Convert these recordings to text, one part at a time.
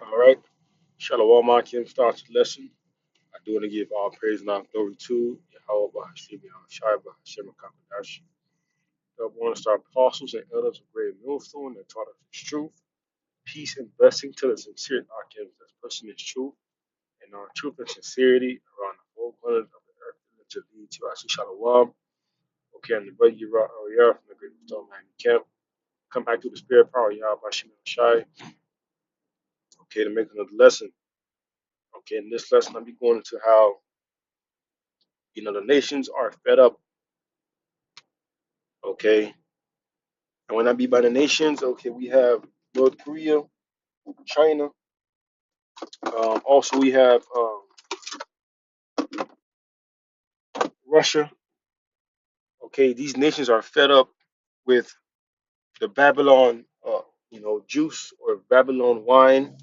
All right. Shalom, Akim starts the lesson. I do want to give all praise and all glory to Yahweh Bahashim Shai Bahashim Kakadash. The one star apostles and elders of great millstone that taught us the truth, peace and blessing to the sincere Akim that's pushing his truth and our truth and sincerity around the whole corners of the earth and to lead to us. Shalom. Okay, I'm the brother Yara from the Great Stone Miami Camp. Come back to the spirit power, Yahweh Bahashim Shai. Okay, to make another lesson. Okay, in this lesson, I'll be going into how the nations are fed up. Okay, and when I be by the nations, okay, we have North Korea, China. Also, we have Russia. Okay, these nations are fed up with the Babylon, juice or Babylon wine.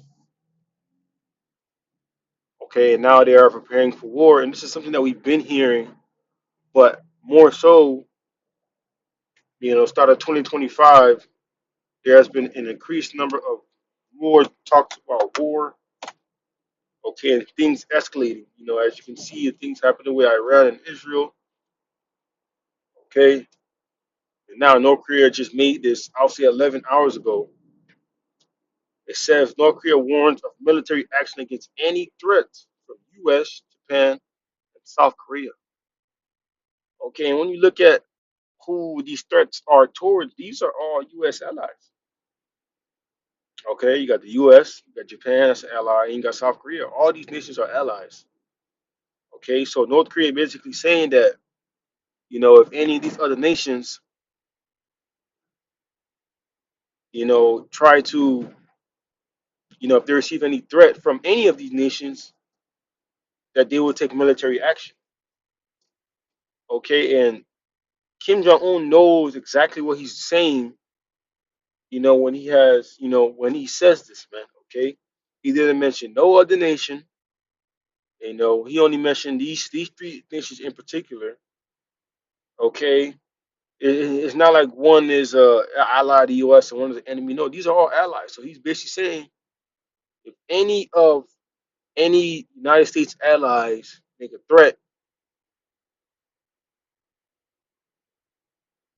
Okay, and now they are preparing for war, and this is something that we've been hearing, but more so, start of 2025, there has been an increased number of more talks about war. Okay, and things escalating. As you can see, things happening with Iran and Israel. Okay, and now North Korea just made this. I'll say 11 hours ago. It says North Korea warns of military action against any threats from U.S., Japan, and South Korea. Okay, and when you look at who these threats are towards, these are all U.S. allies. Okay, you got the U.S., you got Japan, that's an ally, and you got South Korea. All these nations are allies. Okay, so North Korea basically saying that if any of these other nations try to, if they receive any threat from any of these nations, that they will take military action. Okay, and Kim Jong Un knows exactly what he's saying. When he has, when he says this, man. Okay, he didn't mention no other nation. He only mentioned these three nations in particular. Okay, it's not like one is ally of the U.S. and one is an enemy. No, these are all allies. So he's basically saying if any United States allies make a threat,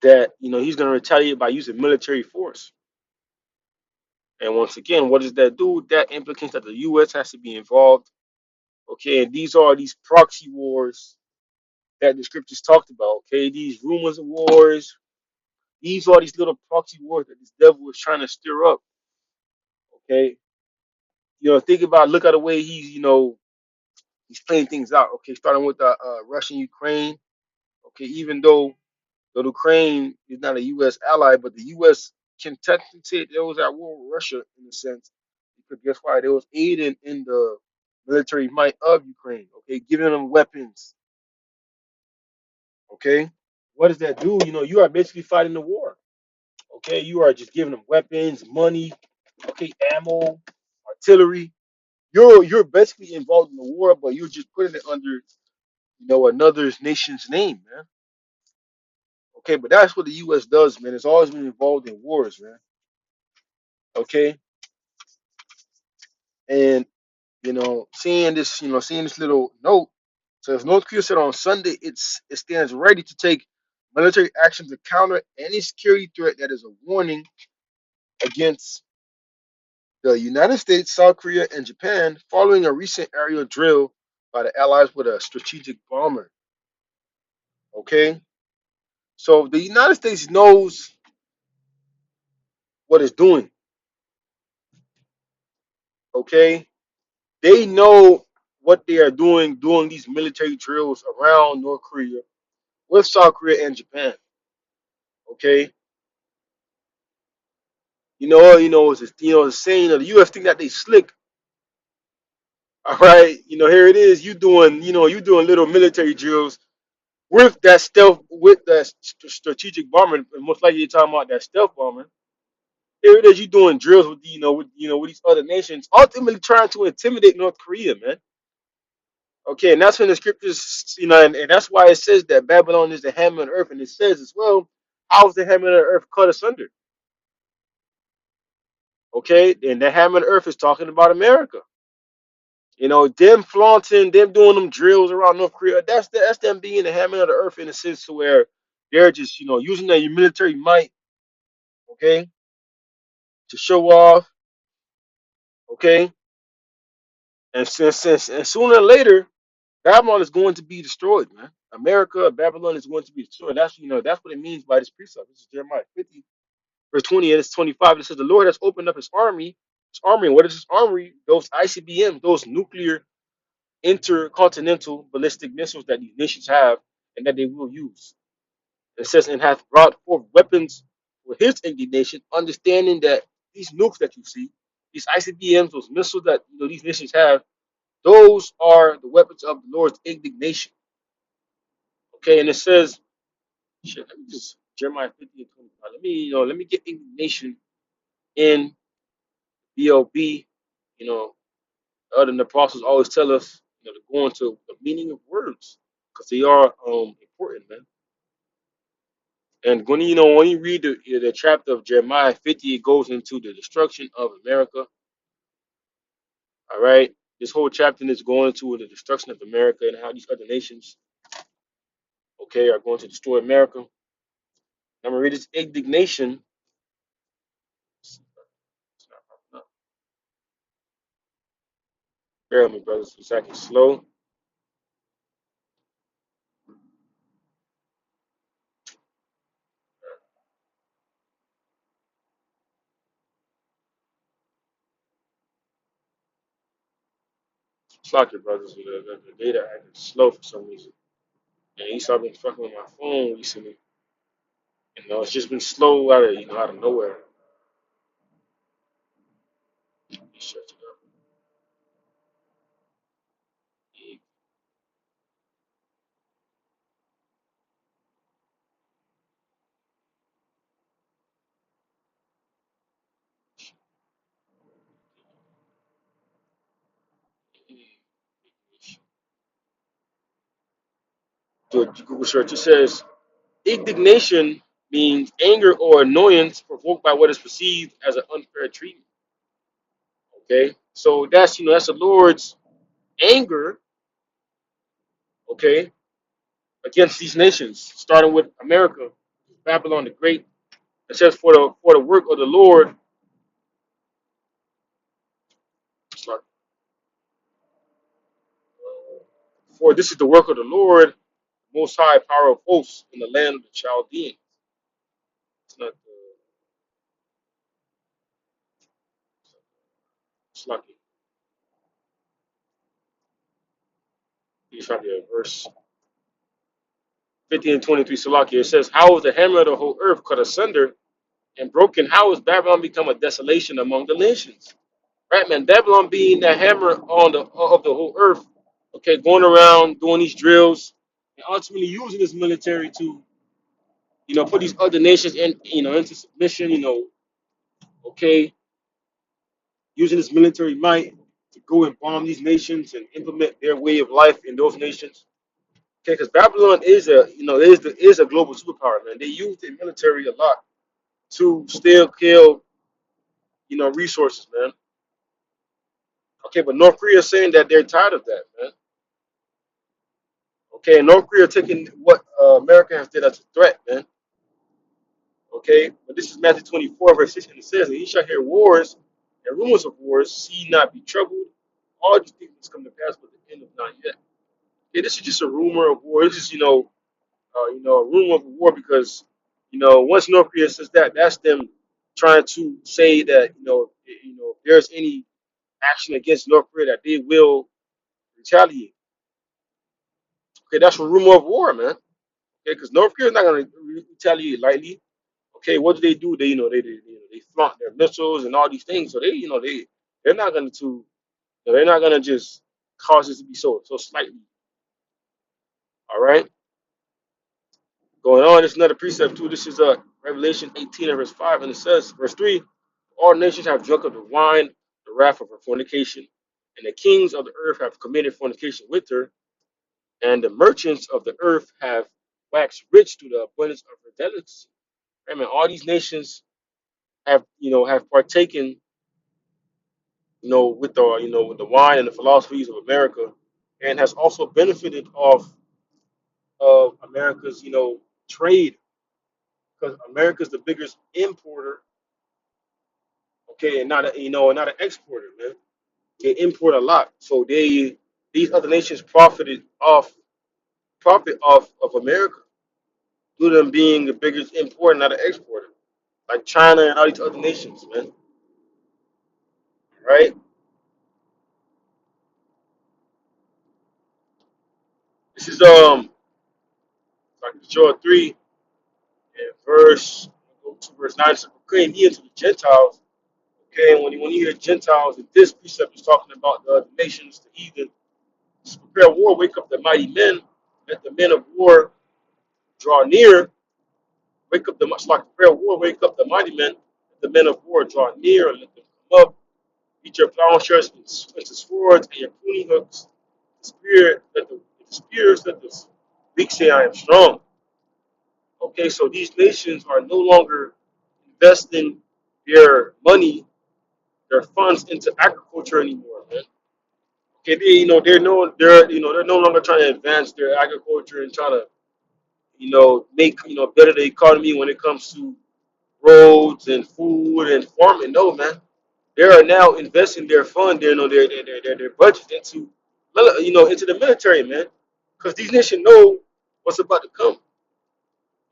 that he's going to retaliate by using military force. And once again, what does that do? That implicates that the U.S. has to be involved. Okay, and these are these proxy wars that the scriptures talked about. Okay, these rumors of wars. These are these little proxy wars that this devil is trying to stir up. Okay, think about, look at the way he's playing things out. Okay, starting with the Russian Ukraine. Okay, even though the Ukraine is not a U.S. ally, but the U.S. can technically say they was at war with Russia in a sense, because guess why? They was aiding in the military might of Ukraine. Okay, giving them weapons. Okay, what does that do? You are basically fighting the war. Okay, you are just giving them weapons, money, okay, ammo, artillery. You're basically involved in the war, but you're just putting it under another nation's name, man. Okay, but that's what the U.S. does, man. It's always been involved in wars, man. Okay, and seeing this little note says North Korea said on Sunday it stands ready to take military action to counter any security threat that is a warning against the United States, South Korea, and Japan following a recent aerial drill by the Allies with a strategic bomber. Okay, so the United States knows what it's doing. Okay, they know what they are doing these military drills around North Korea with South Korea and Japan. Okay, it's a saying of the U.S. think that they slick. All right, here it is. You doing little military drills with that stealth, with that strategic bomber, and most likely you're talking about that stealth bomber. Here it is. You doing drills with with these other nations, ultimately trying to intimidate North Korea, man. Okay, and that's when the scriptures, and that's why it says that Babylon is the hammer of the earth, and it says as well, how's the hammer of the earth cut asunder? Okay, and the hammer of the earth is talking about America. You know, them flaunting, them doing them drills around North Korea. That's them being the hammer of the earth in a sense to where they're just using their military might, okay, to show off, okay, and sooner or later Babylon is going to be destroyed, man. America, Babylon is going to be destroyed. That's what it means by this precept. This is Jeremiah 50, verse 20 and it's 25. It says the Lord has opened up his army. His army. And what is his army? Those ICBMs, those nuclear intercontinental ballistic missiles that these nations have and that they will use. It says, and hath brought forth weapons for his indignation, understanding that these nukes that you see, these ICBMs, those missiles that these nations have, those are the weapons of the Lord's indignation. Okay, and it says, shit, let me just Jeremiah 50 and 25. Let me get indignation in BLB. You know, other than the apostles always tell us, to go into the meaning of words because they are important, man. And when you read the chapter of Jeremiah 50, it goes into the destruction of America. All right, this whole chapter is going into the destruction of America and how these other nations, okay, are going to destroy America. I'm gonna read this indignation. It's not popping up. Bear with me, brothers. It's acting slow. It's like your brothers. The data acting slow for some reason. And he started been fucking with my phone recently. It's just been slow out of nowhere. Shut it up. The Google search, it says indignation means anger or annoyance provoked by what is perceived as an unfair treatment. Okay, so that's the Lord's anger. Okay, against these nations, starting with America, Babylon the Great. It says for the work of the Lord. Sorry, for this is the work of the Lord, Most High, power of hosts in the land of the Chaldeans. It's not the. It's not the. He's trying to verse 50 and 23. Salakia. It says, "How is the hammer of the whole earth cut asunder and broken? How has Babylon become a desolation among the nations?" Right, man. Babylon being the hammer on the of the whole earth. Okay, going around doing these drills and ultimately using this military to, put these other nations into submission. Okay, using this military might to go and bomb these nations and implement their way of life in those nations. Okay, because Babylon is a global superpower, man. They use their military a lot to still kill, resources, man. Okay, but North Korea is saying that they're tired of that, man. Okay, and North Korea taking what America has did as a threat, man. Okay, but this is Matthew 24, verse 6, and it says, "And ye shall hear wars and rumors of wars, see not be troubled. All these things must come to pass, but the end of not yet." Okay, this is just a rumor of war. It's just, a rumor of war because, once North Korea says that, that's them trying to say that, if there's any action against North Korea, that they will retaliate. Okay, that's a rumor of war, man. Okay, because North Korea is not going to retaliate lightly. Okay, what do? They flaunt their missiles and all these things. So they're not going to they're not going to just cause this to be so slightly. All right, going on. This is another precept too. This is Revelation 18 and verse 5, and it says, verse 3: "All nations have drunk of the wine, the wrath of her fornication, and the kings of the earth have committed fornication with her, and the merchants of the earth have waxed rich through the abundance of her delicacy." I mean, all these nations have partaken. with the with the wine and the philosophies of America, and has also benefited off of America's trade because America's the biggest importer, okay, and not not an exporter, man. They import a lot, so these other nations profit off of America due to them being the biggest importer, not an exporter, like China and all these other nations, man. Right? This is like Joel 3 and go to verse 9. So proclaim ye unto the Gentiles. Okay, and when you hear Gentiles, and this precept is talking about the nations, the heathen, to prepare war, wake up the mighty men, let the men of war draw near, wake up the much like prepare war, wake up the mighty men, let the men of war draw near, and let them come up, beat your plowshares into swords and your pruning hooks, the spear, the spears, let the weak say I am strong. Okay, so these nations are no longer investing their money, their funds into agriculture anymore, man. Okay, they're no longer trying to advance their agriculture and trying to make better the economy when it comes to roads and food and farming. No, man, they are now investing their fund, their budget into into the military, man, because these nations know what's about to come.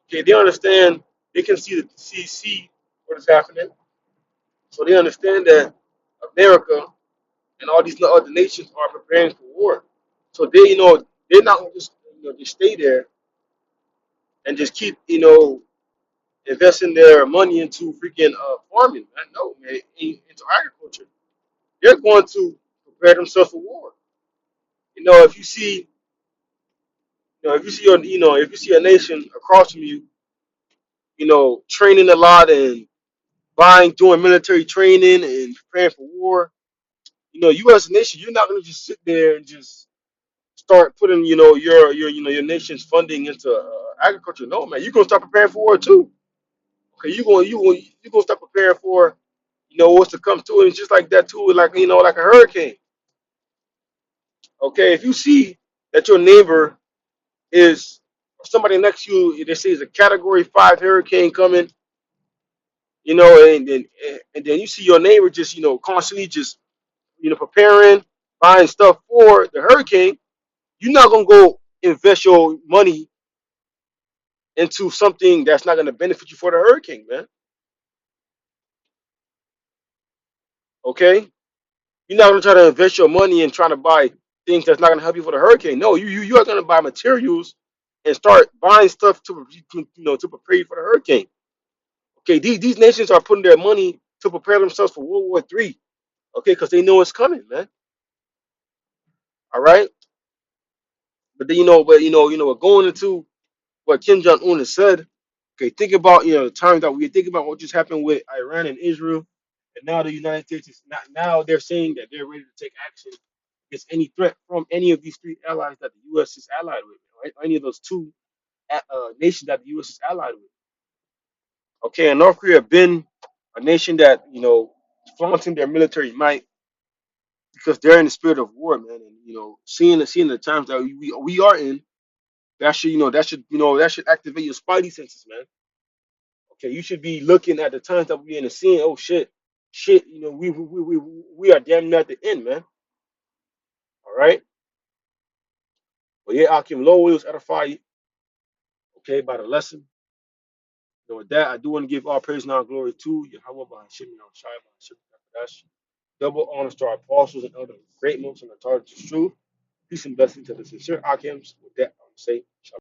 Okay, they understand. They can see what is happening, so they understand that America and all these other nations are preparing for war. So they're not gonna just just stay there and just keep investing their money into freaking farming. Man. No, man, into agriculture. They're going to prepare themselves for war. If you see, if you see if you see a nation across from you, training a lot and doing military training and preparing for war, you as a nation, you're not going to just sit there and just start putting, your nation's funding into agriculture. No, man, you're gonna start preparing for war too. Okay, you gonna start preparing for, what's to come too, and it's just like that too, like like a hurricane. Okay, if you see that your neighbor is somebody next to you, they say is a Category 5 hurricane coming, and then you see your neighbor just constantly just preparing, buying stuff for the hurricane. You're not gonna go invest your money into something that's not gonna benefit you for the hurricane, man. Okay, you're not gonna try to invest your money in trying to buy things that's not gonna help you for the hurricane. No, you are gonna buy materials and start buying stuff to prepare you for the hurricane. Okay, these nations are putting their money to prepare themselves for World War III. Okay, because they know it's coming, man. All right, but then we're going into what Kim Jong Un has said. Okay, think about the times that we think about what just happened with Iran and Israel, and now the United States is not, now they're saying that they're ready to take action against any threat from any of these three allies that the U.S. is allied with, right? Any of those two nations that the U.S. is allied with. Okay, and North Korea been a nation that flaunting their military might because they're in the spirit of war, man, and seeing the times that we are in, that should activate your spidey senses, man. Okay, you should be looking at the times that we're in and seeing, oh shit, we are damn near at the end, man. All right, but yeah, Akim Low was edify, okay, by the lesson. With that, I do want to give all praise and all glory to Yahweh by Hashem Shai by Hashem Kadash. Double honors to our apostles and other great moments in the Torah to truth. Peace and blessing to the sincere Akims. With that, I'm say, Shalom.